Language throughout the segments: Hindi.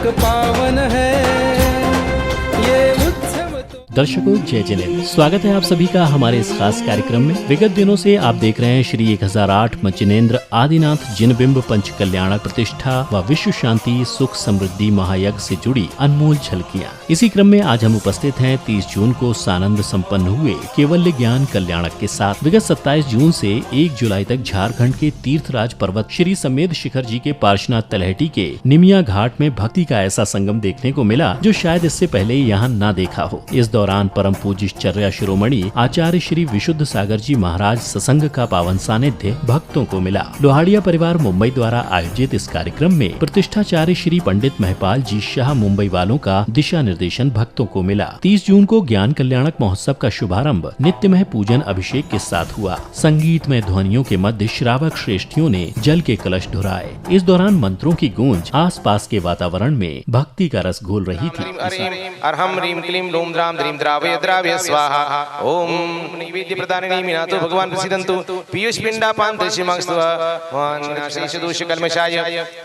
कल्याणक पावन है ये उत्सव। दर्शकों जय जिनेन्द्र, स्वागत है आप सभी का हमारे इस खास कार्यक्रम में। विगत दिनों से आप देख रहे हैं श्री 1008 जिनेन्द्र आदिनाथ जिनबिंब पंच कल्याणक प्रतिष्ठा व विश्व शांति सुख समृद्धि महायज्ञ से जुड़ी अनमोल झलकियां। इसी क्रम में आज हम उपस्थित हैं 30 जून को सानंद संपन्न हुए केवल्य ज्ञान कल्याणक के साथ। विगत 27 जून से 1 जुलाई तक झारखंड के तीर्थराज पर्वत श्री समेध शिखर जी के पार्श्वनाथ तलहटी के निमिया घाट में भक्ति का ऐसा संगम देखने को मिला जो शायद इससे पहले यहाँ न देखा हो। इस दौरान परम पूज्य चर्या शिरोमणि आचार्य श्री विशुद्ध सागर जी महाराज सत्संग का पावन सानिध्य भक्तों को मिला। लोहाड़िया परिवार मुंबई द्वारा आयोजित इस कार्यक्रम में प्रतिष्ठाचार्य श्री पंडित महपाल जी शाह मुंबई वालों का दिशा निर्देशन भक्तों को मिला। 30 जून को ज्ञान कल्याणक महोत्सव का शुभारंभ नित्यमय पूजन अभिषेक के साथ हुआ। संगीतमय ध्वनियों के मध्य श्रावक श्रेष्ठियों ने जल के कलश ढुराए। इस दौरान मंत्रों की गूंज आसपास के वातावरण में भक्ति का रस घोल रही थी। अर्हम ह्रीं क्लीं लूं द्रां द्रीं द्रावय द्रावय स्वाहा। ओम नैवेद्य प्रदानिनी मीनातु भगवान प्रसीदन्तु पीयूष पिंडापान दशिमस्तु वान्नाशेष दोष कल्मषाय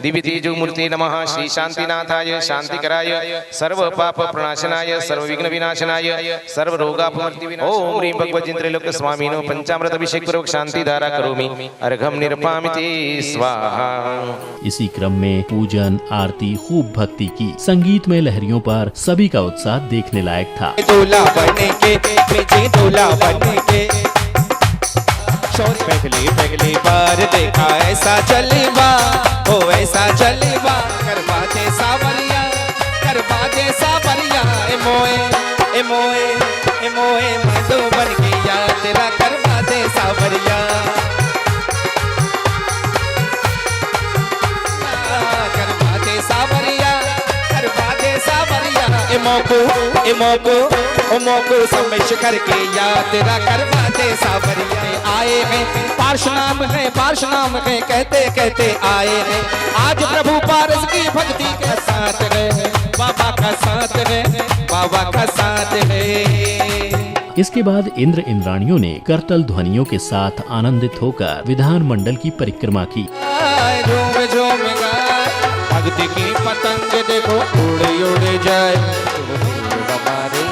दिव्य तेजो मूर्ति नमः। श्री शांतिनाथाय शांतिकराय सर्व पाप प्रणाशनाय सर्व विघ्न विनाशनाय सर्व रोगापमर्ति विनाशाय। ओम ह्रीं भगवज्जिन्द्रलोक स्वामिनो पंचामृत अभिषेक पूर्वक शांति धारा करोमि अर्घम निरपामिते स्वाहा। इसी क्रम में पूजन आरती खूब भक्ति की संगीतमय लहरियों पर सभी का उत्साह देखने लायक था। दूल्हा बनने के मुझे दूल्हा बनने के पहली बार देखा ऐसा जलवा हो ऐसा जलवा। करवा दे सावरिया ए मोए मधु बन के यार तेरा करवा दे सावरिया। करवा दे सावरिया मोको सम्मेश करके याद तेरा करवा दे सावरिया। आए हैं पार्श्वनाम है कहते कहते आए हैं। आज प्रभु पारस की भक्ति के साथ है बाबा का साथ है बाबा का साथ है। इसके बाद इंद्र इंद्राणियों ने करतल ध्वनियों के साथ आनंदित होकर विधान मंडल की परिक्रमा की। झूम झूम गाए भक्ति की पतंग देखो उड़ जाए। हमारे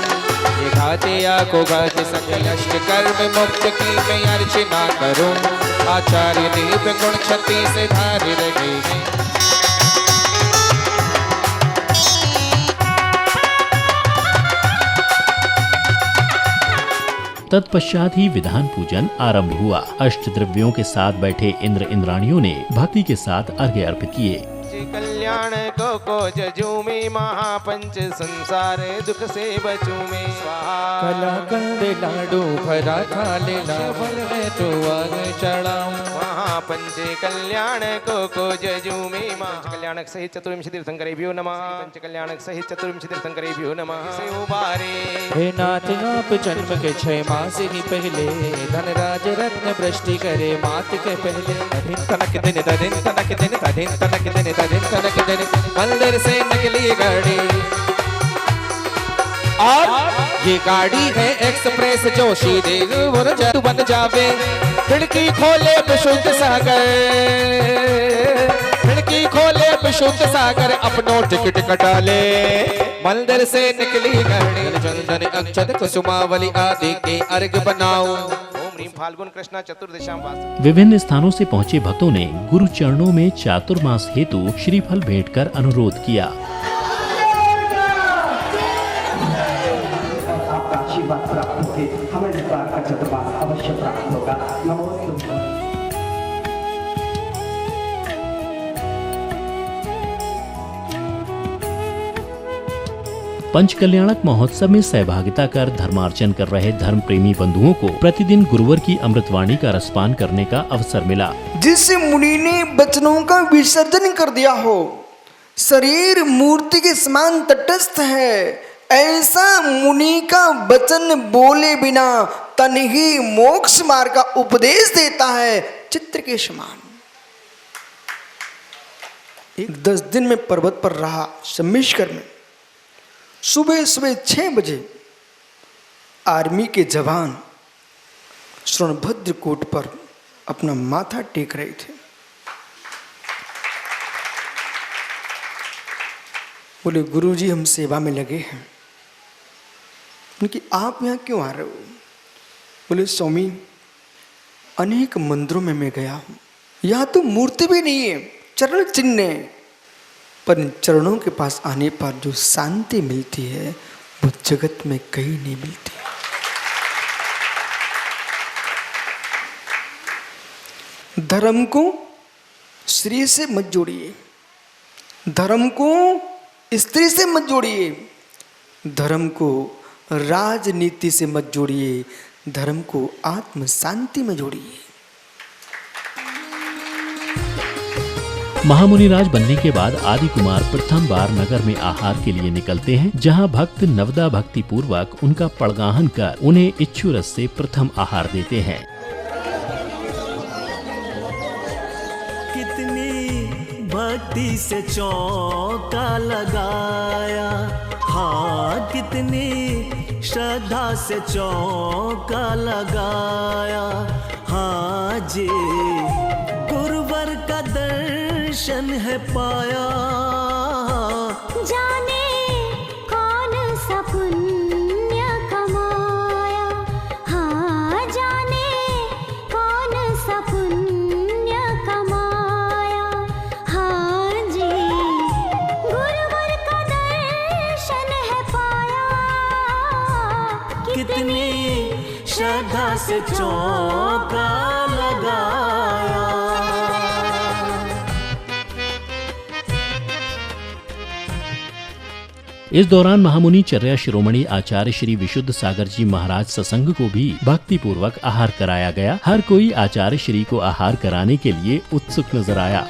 ये गाते को गाते सकल अष्ट कर्म मुक्त की मैं अर्चना करूं। आचार्य दीप गुण छत्ती से धारी रखेगी। तत्पश्चात ही विधान पूजन आरंभ हुआ। अष्ट द्रव्यों के साथ बैठे इंद्र इंद्राणियों ने भक्ति के साथ अर्घ्य अर्पित किए। कल्याण को जजूमे महापंच संसार दुख से बचूमे स्वाहा। कलाकंद लाडू भरा थाले लावल में तो आग चढ़ाऊं। महापंच कल्याण को जजूमे कल्याणक सहित चतुर्विंशति तीर्थंकरेभ्यो नमः। पंच कल्याणक सहित चतुर्विंशति तीर्थंकरेभ्यो नमः। से उबारे हे नाथ आप जन्म के 6 मास ही पहले धनराज रत्न वृष्टि करे मात के पहले। तनक दिन तदिन तनक दिन तदिन तनक दिन तदिन तनक दिन मंदिर से निकली गाड़ी। और ये गाड़ी है एक्सप्रेस जो सीधे बन जावे। खिड़की खोले विशुद्ध सागर खिड़की खोले विशुद्ध सागर अपनो टिकट कटा ले। मंदिर से निकली गाड़ी चंदन अक्षत कुसुमावली आदि के अर्घ बनाओ। फाल्गुन कृष्णा चतुर्दशाम वास। विभिन्न स्थानों से पहुंचे भक्तों ने गुरु चरणों में चातुर्मास हेतु श्रीफल भेंट कर अनुरोध किया। आपका आशीर्वाद प्राप्त होके हमें इस बार का चतुर्मास अवश्य प्राप्त होगा। नमोस्तुभ्यं। पंच कल्याणक महोत्सव में सहभागिता कर धर्मार्चन कर रहे धर्म प्रेमी बंधुओं को प्रतिदिन गुरुवर की अमृतवाणी का रसपान करने का अवसर मिला। जिस मुनि ने वचनों का विसर्जन कर दिया हो, शरीर मूर्ति के समान तटस्थ है, ऐसा मुनि का वचन बोले बिना तन ही मोक्ष मार्ग का उपदेश देता है चित्र के समान। एक 10 दिन में पर्वत पर रहा सम्मेशकर में। सुबह सुबह 6 बजे आर्मी के जवान सोनभद्र कोट पर अपना माथा टेक रहे थे। बोले गुरुजी हम सेवा में लगे हैं। उनकी आप यहाँ क्यों आ रहे हो? बोले स्वामी अनेक मंदिरों में मैं गया हूँ, यहाँ तो मूर्ति भी नहीं है, चरण चिन्ह है, पर इन चरणों के पास आने पर जो शांति मिलती है वो जगत में कहीं नहीं मिलती। धर्म को स्त्री से मत जोड़िए, धर्म को स्त्री से मत जोड़िए, धर्म को राजनीति से मत जोड़िए, धर्म को आत्म शांति में जोड़िए। महामुनिराज बनने के बाद आदि कुमार प्रथम बार नगर में आहार के लिए निकलते हैं, जहां भक्त नवदा भक्ति पूर्वक उनका पड़गाहन कर उन्हें इच्छु रस से प्रथम आहार देते हैं। कितनी भक्ति से चौका लगाया, हाँ कितनी श्रद्धा से चौका लगाया, हाँ जी गुरुवर का दर्शन है पाया। जाने कौन सा पुण्य कमाया, हाँ जाने कौन सा पुण्य कमाया, हाँ जी गुरुवर का दर्शन है पाया। कितनी श्रद्धा से चौका लगाया। इस दौरान महामुनि चर्या शिरोमणि आचार्य श्री विशुद्ध सागर जी महाराज सत्संग को भी भक्ति पूर्वक आहार कराया गया। हर कोई आचार्य श्री को आहार कराने के लिए उत्सुक नजर आया।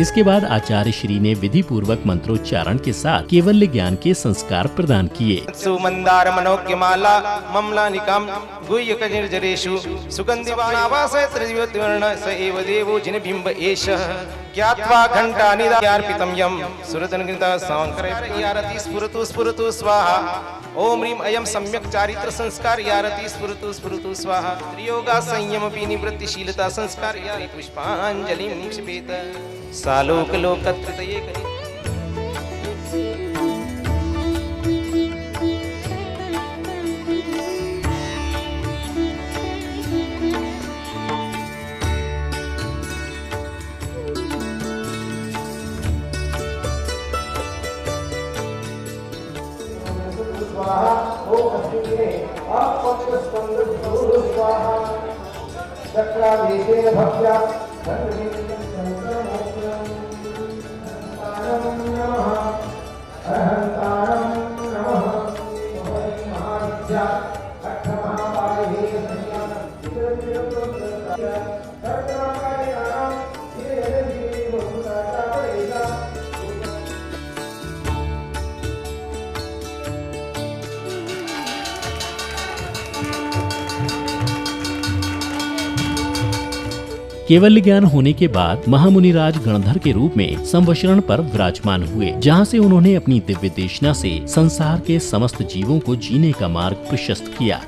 इसके बाद आचार्य श्री ने विधि पूर्वक मंत्रोच्चारण के साथ केवल्य ज्ञान के संस्कार प्रदान किए। सुमंदार मनोज्ञमाला ममलानिकाम गुह्य कनिर्जरेषु सुगंधिवानावासय त्रिदिवत्वर्ण स एव देवो जिनबिंब एषः ज्ञात्वा घंटानिदार्पितं यं सुरतनगृता सांकरय यारति स्फुरतु स्फुरतु स्वाहा। ओम ह्रीं अयं सम्यक् चारित्र संस्कार यारति स्फुरतु स्फुरतु स्वाहा। त्रियोगा संयम विनिवृत्तिशीलता संस्कार यारि पुष्पांजलिं क्षिपेत सालोक लोकत्रितये करि। केवल्य ज्ञान होने के बाद महामुनिराज गणधर के रूप में संवशरण पर विराजमान हुए, जहाँ से उन्होंने अपनी दिव्य देशना से संसार के समस्त जीवों को जीने का मार्ग प्रशस्त किया।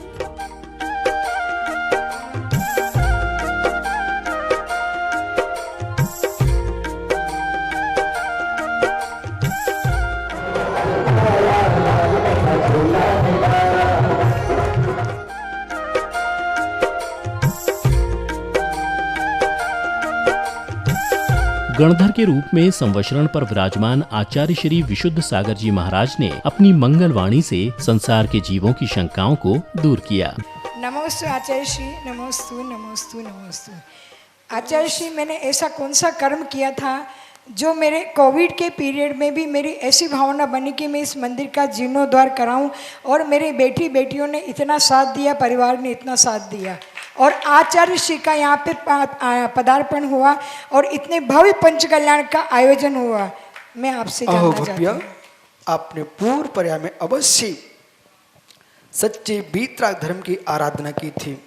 गणधर के रूप में संवशरण पर विराजमान आचार्य श्री विशुद्ध सागर जी महाराज ने अपनी मंगलवाणी से संसार के जीवों की शंकाओं को दूर किया। नमोस्तु आचार्य श्री, नमोस्तु नमोस्तु नमोस्तु। आचार्य श्री, मैंने ऐसा कौन सा कर्म किया था जो मेरे कोविड के पीरियड में भी मेरी ऐसी भावना बनी कि मैं इस मंदिर का जीर्णोद्धार कराऊं, और मेरे बेटियों ने इतना साथ दिया, परिवार ने इतना साथ दिया, और आचार्य श्री का यहाँ पे पदार्पण हुआ और इतने भव्य पंच कल्याण का आयोजन हुआ। मैं आपसे जानना चाहती हूँ, आपने पूर्व पर्याय में अवश्य सच्चे बीतराग धर्म की आराधना की थी,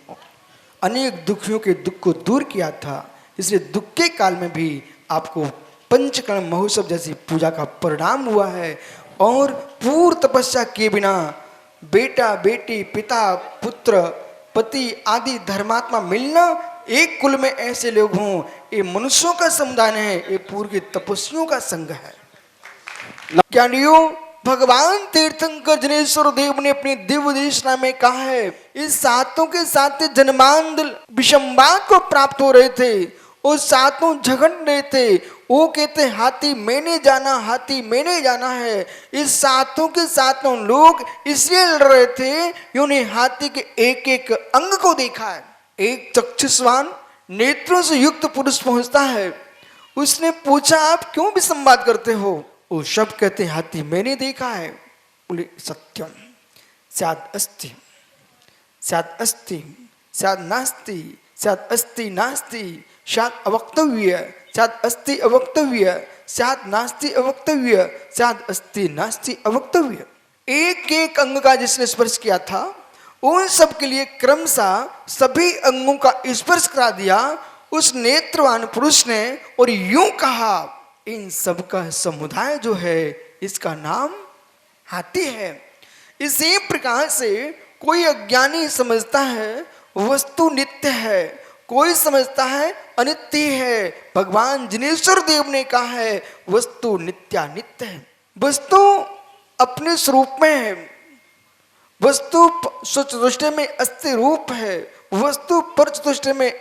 अनेक दुखियों के दुख को दूर किया था, इसलिए दुख के काल में भी आपको पंचकर्ण महोत्सव जैसी पूजा का परिणाम हुआ है। और पूर्ण तपस्या किए बिना बेटा बेटी पिता पुत्र पति आदि धर्मात्मा मिलना एक कुल में ऐसे लोग हों, ये मनुष्यों का समुदाय है, ये पूर्व के तपस्वियों का संघ है। ज्ञानियों, भगवान तीर्थंकर जिनेश्वर देव ने अपनी दिव्य देशना में कहा है, इस सातों के साथ जन्मांध विषमवाद को प्राप्त हो रहे थे, वो सातों झगड़ रहे थे, वो कहते हाथी मैंने जाना, हाथी मैंने जाना है। इस सातों के सातों लोग इसलिए लड़ रहे थे कि उन्हें हाथी के एक एक अंग को देखा है। एक चक्षुष्वान नेत्रों से युक्त पुरुष पहुंचता है, उसने पूछा आप क्यों भी संवाद करते हो? वो शब्द कहते हाथी मैंने देखा है। बोले सत्यम स्याद अस्ति, स्याद अस्ति, स्याद नास्ति, स्याद अस्ति नास्ति, स्याद अवक्तव्य, स्याद अस्ति अवक्तव्य, स्याद नास्ति अवक्तव्य, स्याद अस्ति नास्ति अवक्तव्य। एक एक अंग का जिसने स्पर्श किया था, उन सब के लिए क्रमशः सभी अंगों का स्पर्श करा दिया उस नेत्रवान पुरुष ने, और यूं कहा इन सब का समुदाय जो है इसका नाम हाथी है। इसी प्रकार से कोई अज्ञानी समझता है वस्तु नित्य है, कोई समझता है अनित्य है। भगवान जिनेश्वर देव ने कहा है वस्तु नित्यानित्य है। वस्तु अपने स्वरूप में है, वस्तु स्वचतुष्टय में अस्ति रूप है, वस्तु परचतुष्टय में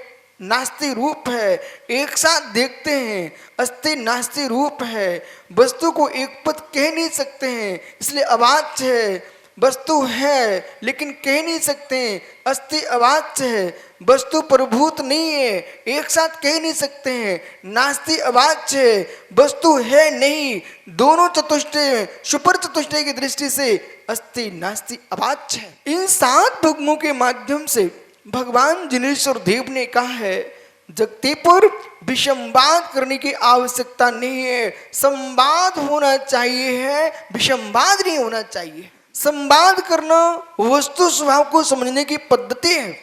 नास्ति रूप है। एक साथ देखते हैं अस्ति नास्ति रूप है। वस्तु को एक पद कह नहीं सकते हैं, इसलिए अवाच्य है। वस्तु है लेकिन कह नहीं सकते हैं, अस्ति अवाच्य है। वस्तु प्रभूत नहीं है, एक साथ कह नहीं सकते हैं, नास्ति अवाच्य है। वस्तु है नहीं, दोनों चतुष्टय सुपर चतुष्टय की दृष्टि से अस्ति नास्ति अवाच्य है। इन सात भुगमों के माध्यम से भगवान जिनेश्वर देव ने कहा है जगते पर विषमवाद करने की आवश्यकता नहीं है, संवाद होना चाहिए है, विषमवाद नहीं होना चाहिए। संवाद करना वस्तु स्वभाव को समझने की पद्धति है,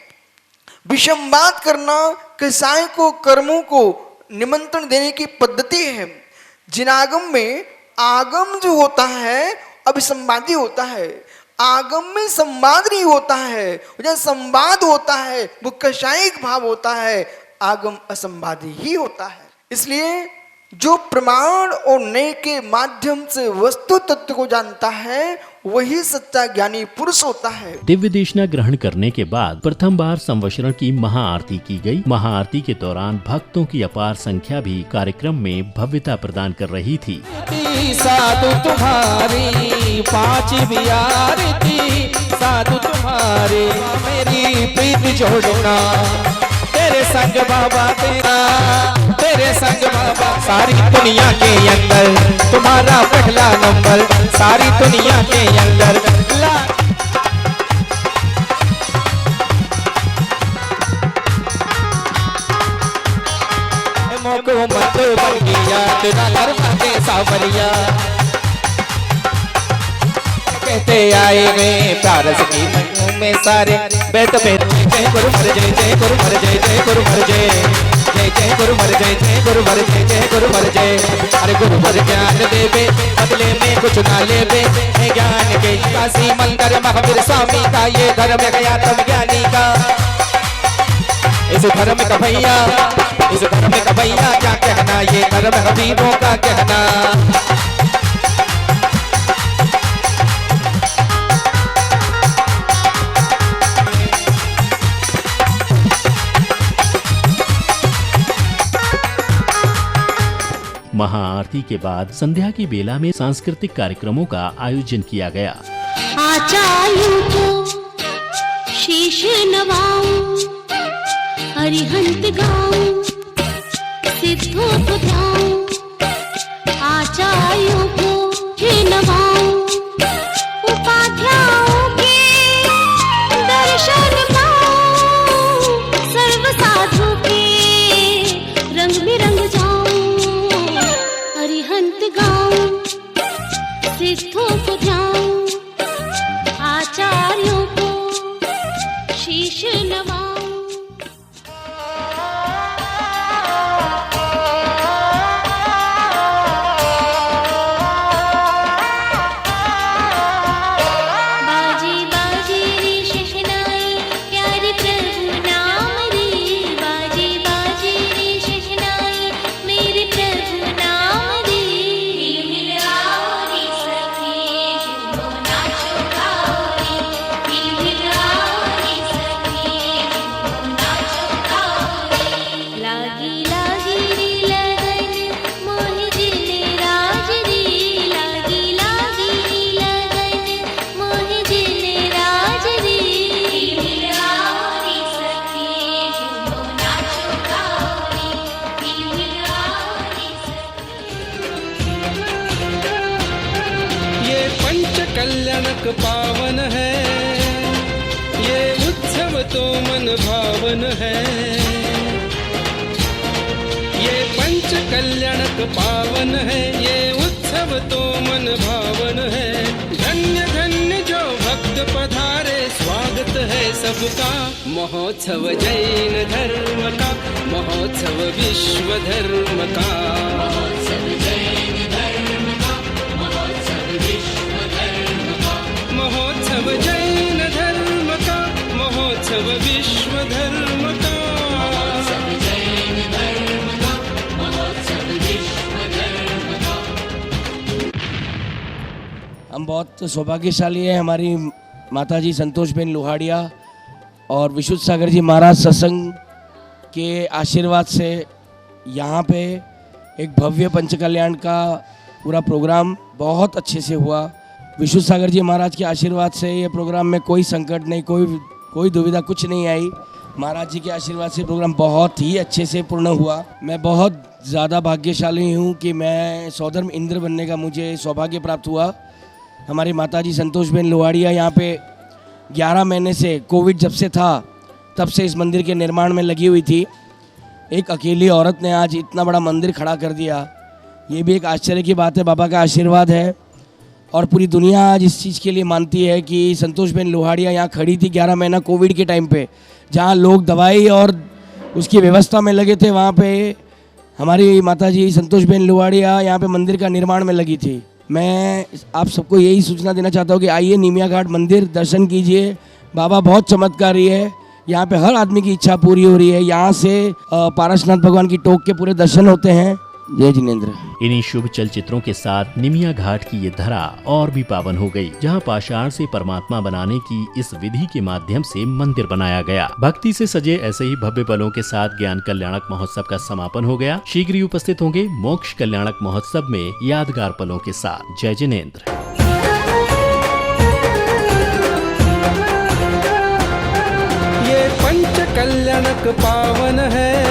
विषमवाद करना कसाय को कर्मों को निमंत्रण देने की पद्धति है। जिनागम में आगम जो होता है अभिसंवादी होता है, आगम में संवाद नहीं होता है। जब संवाद होता है वो कषायिक भाव होता है, आगम असंवादी ही होता है। इसलिए जो प्रमाण और नय के माध्यम से वस्तु तत्व को जानता है वही सच्चा ज्ञानी पुरुष होता है। दिव्य देशना ग्रहण करने के बाद प्रथम बार संवत्सरण की महाआरती की गई। महाआरती के दौरान भक्तों की अपार संख्या भी कार्यक्रम में भव्यता प्रदान कर रही थी। साधु तुम्हारी पांच भी आरती, साधु तुम्हारे मेरी प्रीति जोड़ना, तेरे संग बाबा तेरे संग बाबा। सारी दुनिया के अंदर तुम्हारा पहला नंबर, सारी दुनिया के अंदर मोको मत बन गया तेरा धर्म के सावरिया। कहते आएंगे प्यार सकी मन में सारे बेत बेत जय गुरु मर जय, जय गुरु मर जय, जय गुरु मर जय, जय जय गुरु मर जय, जय गुरु मर जय, जय गुरु मर जय। अरे गुरु मर ज्ञान देवे बदले में कुछ ना लेवे, ज्ञान के काशी मंदिर महावीर स्वामी का ये धर्म गया तब ज्ञानी का। इस धर्म का भैया, इस धर्म का भैया क्या कहना, ये धर्म हबीबों का कहना। महाआरती के बाद संध्या की बेला में सांस्कृतिक कार्यक्रमों का आयोजन किया गया। आचार्यों को शीश नवाऊं, अरिहंत गाऊं, सिद्धों को ध्याऊं, आचार्यों को नवाऊं, उपाध्यायों के दर्शन पाऊं, सर्व साधु के रंग में रंग जाऊं, अरिहंत गाऊं, सिद्धों को ध्याऊं, आचार्यों को शीश नवाऊं। कल्याणक पावन है, ये उत्सव तो मन भावन है। ये पंच कल्याणक पावन है, ये उत्सव तो मन भावन है। धन्य धन्य जो भक्त पधारे, स्वागत है सबका। महोत्सव जैन धर्म का, महोत्सव विश्व धर्म का। महोत्सव जैन धर्म का, महोत्सव विश्व धर्म का। महोत्सव जैन धर्म का, महोत्सव विश्व धर्म का। महोत्सव जैन धर्म का, महोत्सव विश्व धर्म का। हम बहुत सौभाग्यशाली है, हमारी माताजी संतोषबेन लोहाड़िया और विशुद्ध सागर जी महाराज सत्संग के आशीर्वाद से यहाँ पे एक भव्य पंचकल्याण का पूरा प्रोग्राम बहुत अच्छे से हुआ। विशुद्ध सागर जी महाराज के आशीर्वाद से ये प्रोग्राम में कोई संकट नहीं, कोई दुविधा कुछ नहीं आई। महाराज जी के आशीर्वाद से प्रोग्राम बहुत ही अच्छे से पूर्ण हुआ। मैं बहुत ज़्यादा भाग्यशाली हूँ कि मैं सौधर्म इंद्र बनने का मुझे सौभाग्य प्राप्त हुआ। हमारी माताजी संतोषबेन लोहाड़िया यहाँ पे 11 महीने से, कोविड जब से था तब से इस मंदिर के निर्माण में लगी हुई थी। एक अकेली औरत ने आज इतना बड़ा मंदिर खड़ा कर दिया, ये भी एक आश्चर्य की बात है। बाबा का आशीर्वाद है और पूरी दुनिया आज इस चीज़ के लिए मानती है कि संतोषबेन लोहाड़िया यहाँ खड़ी थी 11 महीना कोविड के टाइम पे, जहाँ लोग दवाई और उसकी व्यवस्था में लगे थे, वहाँ पे हमारी माताजी संतोषबेन लोहाड़िया यहाँ पे मंदिर का निर्माण में लगी थी। मैं आप सबको यही सूचना देना चाहता हूँ कि आइए निमिया घाट मंदिर दर्शन कीजिए। बाबा बहुत चमत्कारी है, यहाँ पे हर आदमी की इच्छा पूरी हो रही है। यहाँ से पारसनाथ भगवान की टोक के पूरे दर्शन होते हैं। जय जिनेंद्र। इन्हीं शुभ चलचित्रों के साथ निमिया घाट की ये धरा और भी पावन हो गई, जहाँ पाषाण से परमात्मा बनाने की इस विधि के माध्यम से मंदिर बनाया गया। भक्ति से सजे ऐसे ही भव्य पलों के साथ ज्ञान कल्याणक महोत्सव का समापन हो गया। शीघ्र ही उपस्थित होंगे मोक्ष कल्याणक महोत्सव में यादगार पलों के साथ। जय जिनेंद्र। ये पंच कल्याणक पावन है,